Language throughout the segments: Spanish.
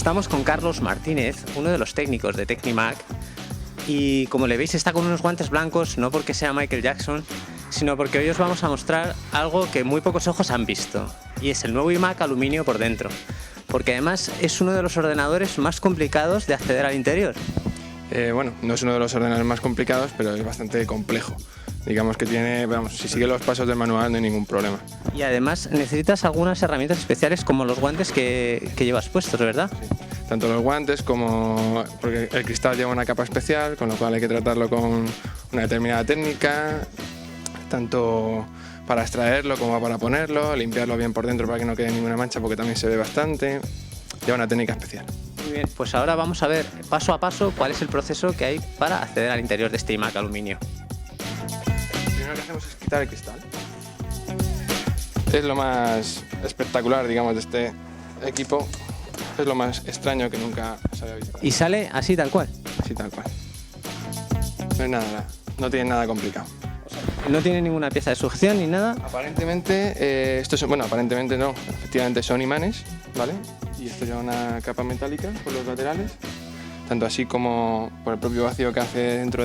Estamos con Carlos Martínez, uno de los técnicos de Tecnimac, y como le veis está con unos guantes blancos, no porque sea Michael Jackson, sino porque hoy os vamos a mostrar algo que muy pocos ojos han visto, y es el nuevo iMac aluminio por dentro, porque además es uno de los ordenadores más complicados de acceder al interior. Bueno, no es uno de los ordenadores más complicados, pero es bastante complejo. Digamos que tiene, vamos, si sigue los pasos del manual no hay ningún problema. Y además necesitas algunas herramientas especiales como los guantes que llevas puestos, ¿verdad? Sí. Tanto los guantes como... porque el cristal lleva una capa especial, con lo cual hay que tratarlo con una determinada técnica, tanto para extraerlo como para ponerlo, limpiarlo bien por dentro para que no quede ninguna mancha porque también se ve bastante. Lleva una técnica especial. Muy bien, pues ahora vamos a ver paso a paso cuál es el proceso que hay para acceder al interior de este iMac aluminio. Lo primero que hacemos es quitar el cristal. Es lo más espectacular, digamos, de este equipo. Es lo más extraño que nunca se había visto. Y sale así tal cual. Así tal cual. No es nada, no tiene nada complicado. No tiene ninguna pieza de sujeción ni nada. Aparentemente, aparentemente no, efectivamente son imanes, ¿vale? Y esto lleva una capa metálica por los laterales, tanto así como por el propio vacío que hace dentro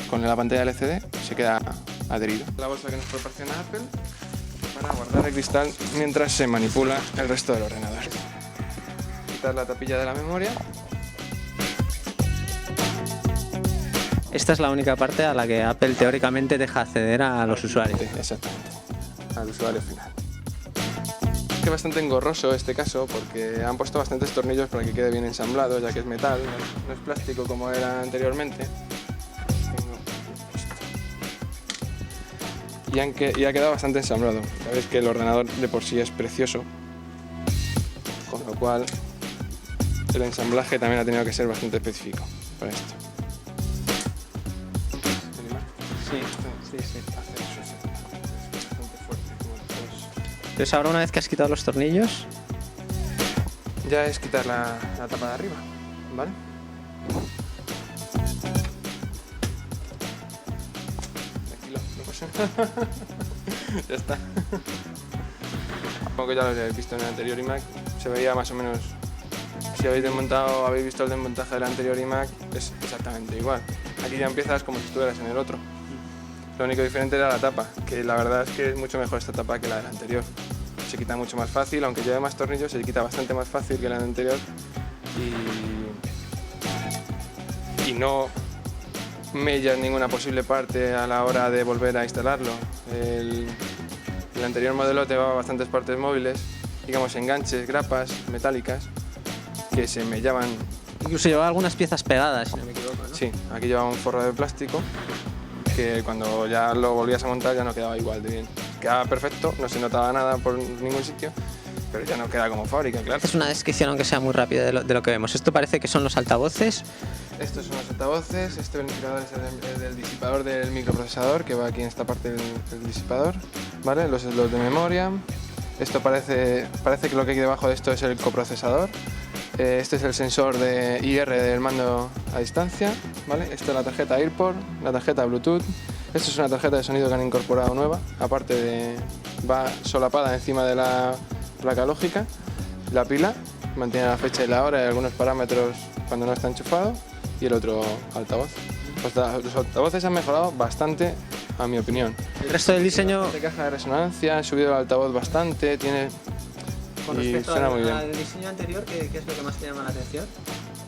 con la pantalla LCD, se queda adherido. La bolsa que nos proporciona Apple para guardar el cristal mientras se manipula el resto del ordenador. Quitar la tapilla de la memoria. Esta es la única parte a la que Apple teóricamente deja acceder a los usuarios. Sí, exactamente, al usuario final. Es bastante engorroso este caso porque han puesto bastantes tornillos para que quede bien ensamblado, ya que es metal, no es plástico como era anteriormente. Y ha quedado bastante ensamblado. Sabéis que el ordenador de por sí es precioso, con lo cual el ensamblaje también ha tenido que ser bastante específico para esto. Sí. Entonces ahora una vez que has quitado los tornillos... Ya es quitar la tapa de arriba, ¿vale? Tranquilo, no pasa nada. Ya está. Como que ya lo habéis visto en el anterior iMac, se veía más o menos... Si habéis visto el desmontaje del anterior iMac, es exactamente igual. Aquí ya empiezas como si estuvieras en el otro. Lo único diferente era la tapa, que la verdad es que es mucho mejor esta tapa que la del anterior. Se quita mucho más fácil, aunque lleve más tornillos, se quita bastante más fácil que la del anterior y no mella ninguna posible parte a la hora de volver a instalarlo. El anterior modelo llevaba bastantes partes móviles, digamos enganches, grapas metálicas que se mellaban. Incluso llevaba algunas piezas pegadas, si no me equivoco, ¿no? Sí, aquí llevaba un forro de plástico que cuando ya lo volvías a montar ya no quedaba igual de bien. Quedaba perfecto, no se notaba nada por ningún sitio, pero ya no queda como fábrica, claro. Es una descripción, aunque sea muy rápida, de lo que vemos. Esto parece que son los altavoces. Estos son los altavoces, este ventilador es el del disipador del microprocesador, que va aquí en esta parte del disipador, ¿vale? Los de memoria. Esto parece que lo que hay debajo de esto es el coprocesador. Este es el sensor de IR del mando a distancia, ¿vale? Esta es la tarjeta AirPort, la tarjeta Bluetooth. Esta es una tarjeta de sonido que han incorporado nueva, aparte va solapada encima de la placa lógica. La pila mantiene la fecha y la hora y algunos parámetros cuando no está enchufado, y el otro altavoz. Los altavoces han mejorado bastante, a mi opinión. El resto del diseño... De caja de resonancia, han subido el altavoz bastante, tiene... Con y respecto suena muy bien. al diseño anterior, ¿qué es lo que más te llama la atención?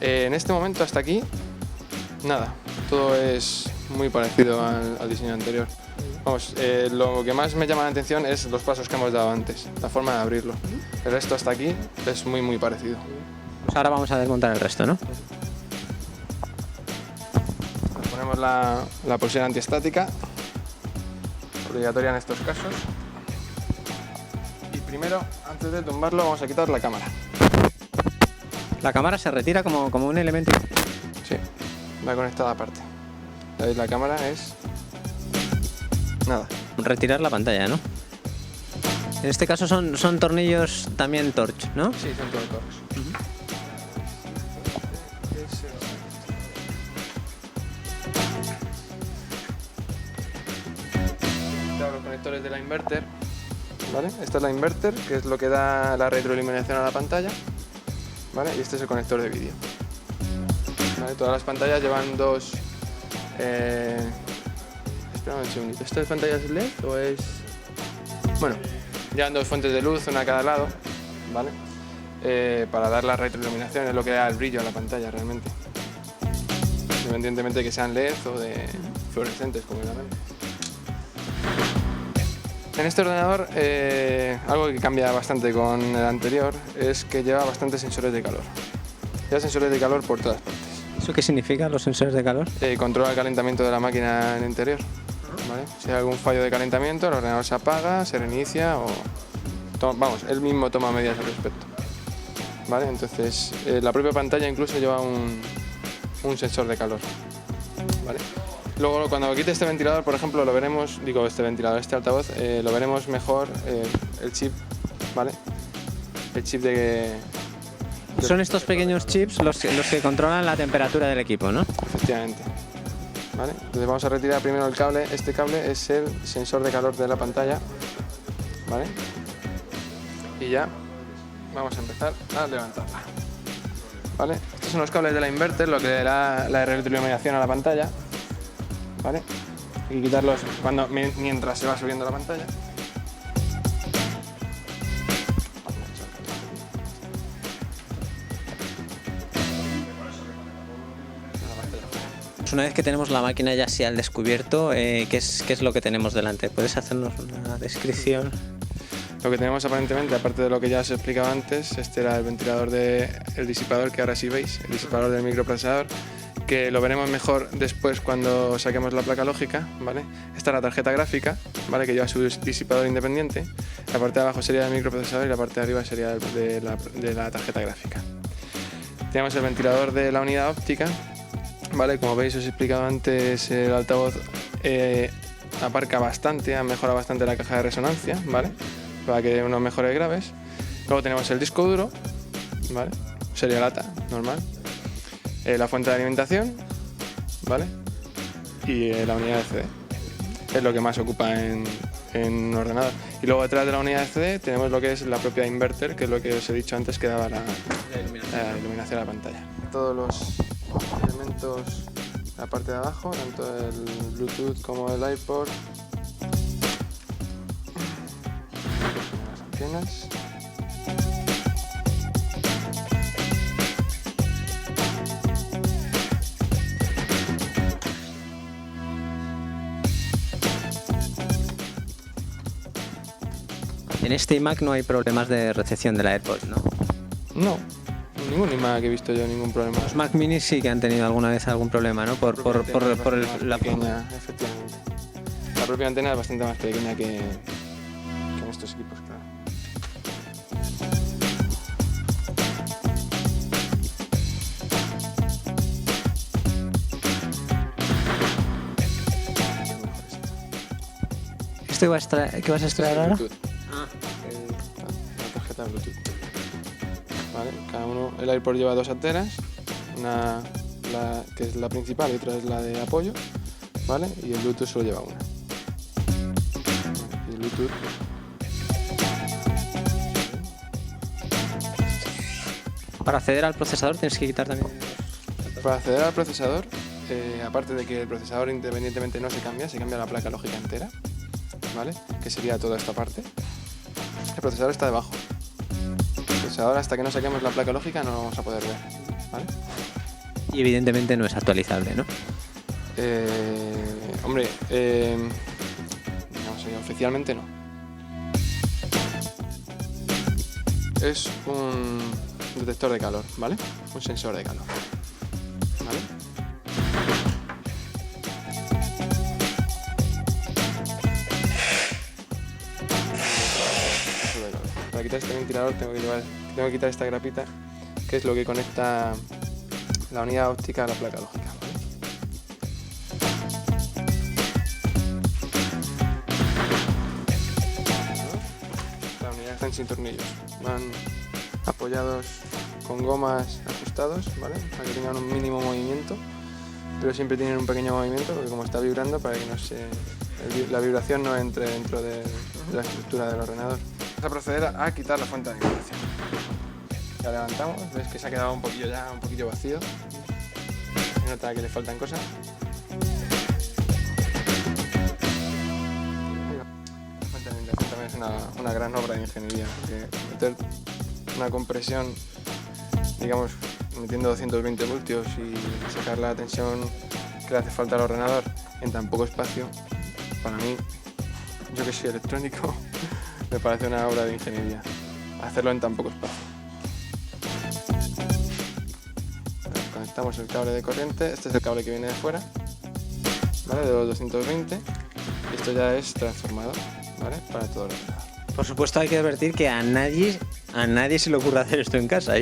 En este momento hasta aquí, nada, todo es muy parecido al diseño anterior. Vamos, lo que más me llama la atención es los pasos que hemos dado antes, la forma de abrirlo. El resto hasta aquí es muy parecido. Pues ahora vamos a desmontar el resto, ¿no? Nos ponemos la pulsera antiestática, obligatoria en estos casos. Primero, antes de tumbarlo, vamos a quitar la cámara. La cámara se retira como un elemento... Sí, va conectada aparte. ¿Veis? La cámara es... nada. Retirar la pantalla, ¿no? En este caso son tornillos también Torch, ¿no? Sí, son todos Torx. Los conectores de la inverter. ¿Vale? Esta es la inverter, que es lo que da la retroiluminación a la pantalla, ¿vale? Y este es el conector de vídeo. ¿Vale? Todas las pantallas llevan dos... Espera un segundito. ¿Esta pantalla es LED o es...? Bueno, llevan dos fuentes de luz, una a cada lado, ¿vale? Para dar la retroiluminación, es lo que da el brillo a la pantalla realmente. Independientemente de que sean LED o de fluorescentes, como llaman. En este ordenador, algo que cambia bastante con el anterior es que lleva bastantes sensores de calor. Lleva sensores de calor por todas partes. ¿Eso qué significa, los sensores de calor? Controla el calentamiento de la máquina en el interior, ¿vale? Si hay algún fallo de calentamiento, el ordenador se apaga, se reinicia o... Vamos, él mismo toma medidas al respecto, ¿vale? Entonces, la propia pantalla incluso lleva un sensor de calor, ¿vale? Luego, cuando quite este ventilador, por ejemplo, lo veremos, este altavoz, lo veremos mejor, el chip, ¿vale? El chip de... Son estos pequeños chips los que controlan la temperatura del equipo, ¿no? Efectivamente. ¿Vale? Entonces vamos a retirar primero el cable. Este cable es el sensor de calor de la pantalla, ¿vale? Y ya vamos a empezar a levantarla, ¿vale? Estos son los cables de la inverter, lo que le da la retroiluminación a la pantalla, ¿vale? Hay que quitarlos mientras se va subiendo la pantalla. Una vez que tenemos la máquina ya así al descubierto, ¿qué es lo que tenemos delante? ¿Puedes hacernos una descripción? Lo que tenemos aparentemente, aparte de lo que ya os he explicado antes, este era el ventilador el disipador que ahora sí veis, el disipador del microprocesador, que lo veremos mejor después cuando saquemos la placa lógica, ¿vale? Esta es la tarjeta gráfica, ¿vale? Que lleva su disipador independiente. La parte de abajo sería del microprocesador y la parte de arriba sería de la tarjeta gráfica. Tenemos el ventilador de la unidad óptica, ¿vale? Como veis, os he explicado antes, el altavoz aparca bastante, ha mejorado bastante la caja de resonancia, ¿vale? Para que dé unos mejores graves. Luego tenemos el disco duro, ¿vale? Sería lata, normal. La fuente de alimentación, ¿vale? Y la unidad de CD. Es lo que más ocupa en un ordenador. Y luego detrás de la unidad de CD tenemos lo que es la propia inverter, que es lo que os he dicho antes que daba la iluminación a la pantalla. Todos los elementos en la parte de abajo, tanto el Bluetooth como el iPod. Las antenas. En este iMac no hay problemas de recepción de la AirPods, ¿no? No, ningún iMac he visto yo ningún problema. Los Mac Mini sí que han tenido alguna vez algún problema, ¿no? Por la pequeña, efectivamente. La propia antena es bastante más pequeña que en estos equipos, claro. ¿Qué vas a extraer ahora? La tarjeta Bluetooth. ¿Vale? Cada uno, el iPod lleva dos antenas, una que es la principal y otra es la de apoyo, ¿vale? Y el Bluetooth solo lleva una. Y el Bluetooth. Para acceder al procesador tienes que quitar también. Para acceder al procesador, aparte de que el procesador independientemente no se cambia la placa lógica entera, ¿vale? Que sería toda esta parte. El procesador está debajo. El procesador, hasta que no saquemos la placa lógica, no lo vamos a poder ver, ¿vale? Y evidentemente no es actualizable, ¿no? Hombre, no sé, oficialmente no. Es un detector de calor, ¿vale? Un sensor de calor, ¿vale? Para quitar este ventilador tengo que quitar esta grapita, que es lo que conecta la unidad óptica a la placa lógica, ¿vale? La unidad está sin tornillos, van apoyados con gomas ajustados, ¿vale? Para que tengan un mínimo movimiento, pero siempre tienen un pequeño movimiento porque como está vibrando, para que la vibración no entre dentro de la estructura del ordenador. Vamos a proceder a quitar la fuente de alimentación. La levantamos, ves que se ha quedado un poquillo vacío. Se nota que le faltan cosas. La fuente de alimentación también es una gran obra de ingeniería, porque meter una compresión, digamos, metiendo 220 voltios y sacar la tensión que le hace falta al ordenador en tan poco espacio, para mí, yo que soy electrónico, me parece una obra de ingeniería. Hacerlo en tan poco espacio. Conectamos el cable de corriente, este es el cable que viene de fuera, ¿vale? De los 220, y esto ya es transformado, ¿vale? Para todo el ordenador. Por supuesto hay que advertir que a nadie se le ocurre hacer esto en casa.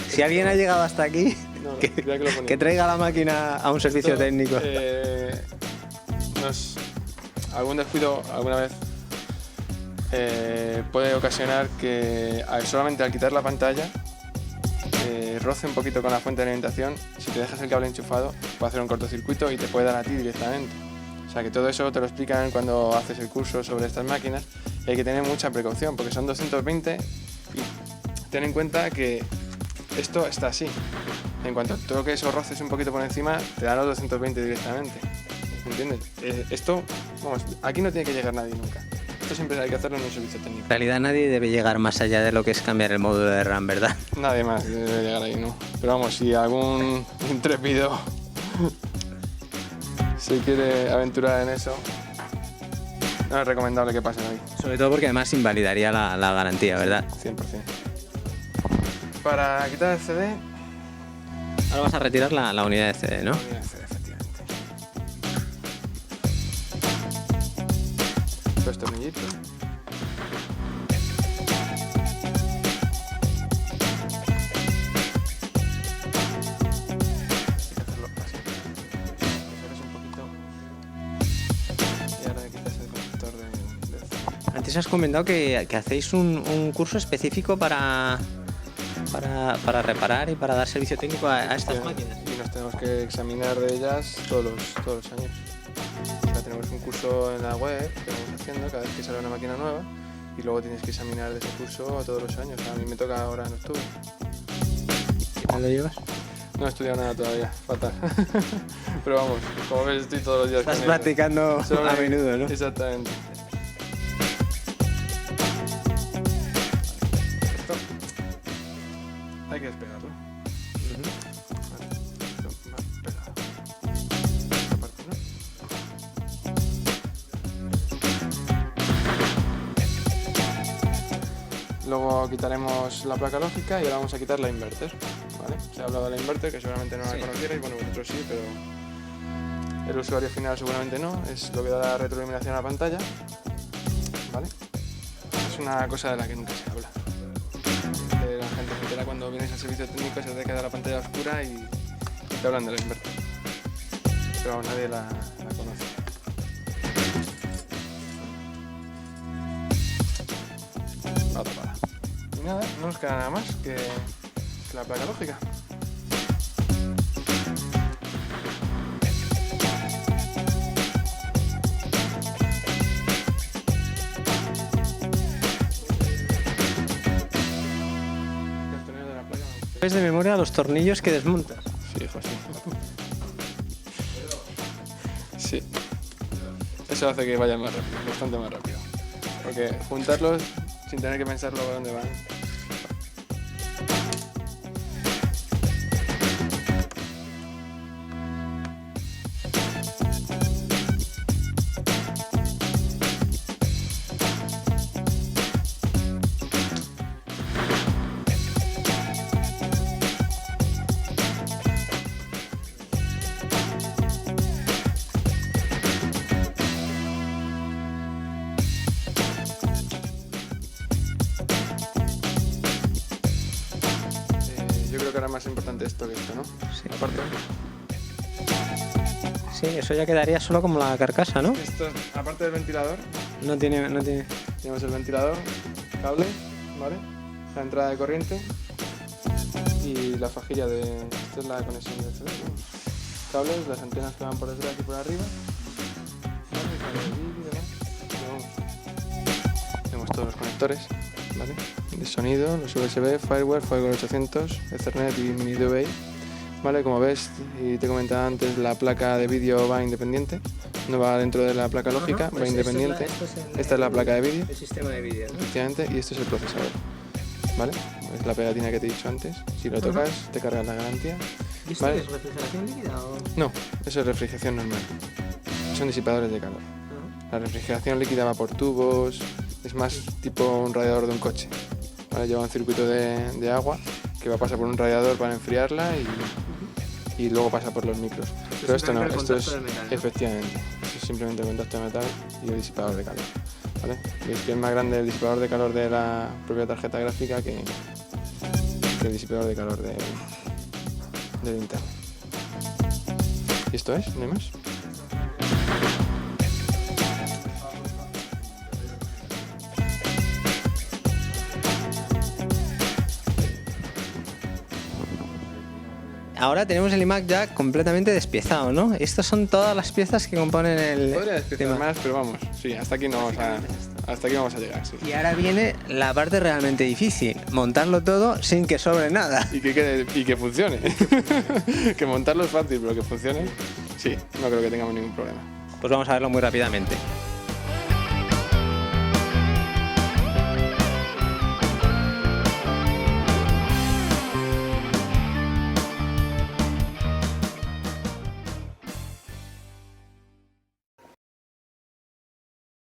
Si alguien ha llegado hasta aquí, que traiga la máquina a un servicio técnico. Algún descuido alguna vez puede ocasionar que solamente al quitar la pantalla roce un poquito con la fuente de alimentación. Si te dejas el cable enchufado puede hacer un cortocircuito y te puede dar a ti directamente. O sea que todo eso te lo explican cuando haces el curso sobre estas máquinas y hay que tener mucha precaución porque son 220 y ten en cuenta que esto está así. En cuanto toques o roces un poquito por encima te dan los 220 directamente. ¿Entiendes? Esto, vamos, aquí no tiene que llegar nadie nunca. Esto siempre hay que hacerlo en un servicio técnico. En realidad nadie debe llegar más allá de lo que es cambiar el módulo de RAM, ¿verdad? Nadie más debe llegar ahí, ¿no? Pero vamos, si algún intrépido se quiere aventurar en eso, no es recomendable que pasen ahí. Sobre todo porque además invalidaría la garantía, ¿verdad? 100%. Para quitar el CD... Ahora vas a retirar la unidad de CD, ¿no? La unidad de CD, efectivamente. Dos tornillitos. Antes has comentado que hacéis un curso específico para reparar y para dar servicio técnico a estas máquinas. Y nos tenemos que examinar de ellas todos los años. O sea, tenemos un curso en la web que vamos haciendo cada vez que sale una máquina nueva y luego tienes que examinar de ese curso todos los años. A mí me toca ahora en octubre. ¿Qué tal lo llevas? No he estudiado nada todavía, fatal. Pero vamos, como ves estoy todos los días Estás con practicando a menudo, ¿no? Exactamente. Esto hay que despegarlo. Vale, esto va pegado. Esta parte, ¿no? Luego quitaremos la placa lógica y ahora vamos a quitar la inverter, ¿vale? Se ha hablado de la inverter, que seguramente no la conocierais, bueno, vosotros sí, pero el usuario final seguramente no, es lo que da la retroiluminación a la pantalla, ¿vale? Es una cosa de la que nunca se habla. La gente se entera cuando vienes al servicio técnico, se te queda la pantalla oscura y te hablan de la inverter, pero nadie la conoce. Va tapada. Y nada, no nos queda nada más que la placa lógica. ¿Sabes de memoria los tornillos que desmontas? Sí, hijo, sí. Sí. Eso hace que vayan más rápido, bastante más rápido. Porque juntarlos sin tener que pensar luego dónde van. Yo creo que ahora es más importante esto que esto, ¿no? Sí. Aparte, Sí, eso ya quedaría solo como la carcasa, ¿no? esto, aparte del ventilador, No tiene... tenemos el ventilador, cable, ¿vale? La entrada de corriente y la fajilla de... Esta es la conexión de CD, ¿no? Cables, las antenas que van por detrás y por arriba. ¿Vale? Cable de vídeo y demás. Tenemos todos los conectores. ¿vale? De sonido, los USB, fireware, fireware 800, Ethernet y mini DVI, ¿vale? Como ves y te comentaba antes, la placa de vídeo va independiente, no va dentro de la placa lógica, va independiente. Esta es la placa de vídeo, El sistema de vídeo, ¿no? efectivamente, y esto es el procesador, ¿vale? Es la pegatina que te he dicho antes. Si lo tocas, te cargas la garantía. ¿Y esto ¿Vale? es refrigeración líquida o...? No, eso es refrigeración normal. Son disipadores de calor. La refrigeración líquida va por tubos, es más tipo un radiador de un coche. ¿Vale? Lleva un circuito de agua que va a pasar por un radiador para enfriarla y luego pasa por los micros. Pero esto no, esto es efectivamente, esto es simplemente el contacto de metal y el disipador de calor. ¿Vale? Y es que es más grande el disipador de calor de la propia tarjeta gráfica que el disipador de calor del interno. ¿Y esto es? ¿No hay más? Ahora tenemos el iMac ya completamente despiezado, ¿no? Estas son todas las piezas que componen el... Podría despiezar tema. más, pero vamos, sí, hasta aquí vamos a llegar, sí. Y ahora viene la parte realmente difícil, montarlo todo sin que sobre nada. Y que funcione. Que montarlo es fácil, pero que funcione, sí, no creo que tengamos ningún problema. Pues vamos a verlo muy rápidamente.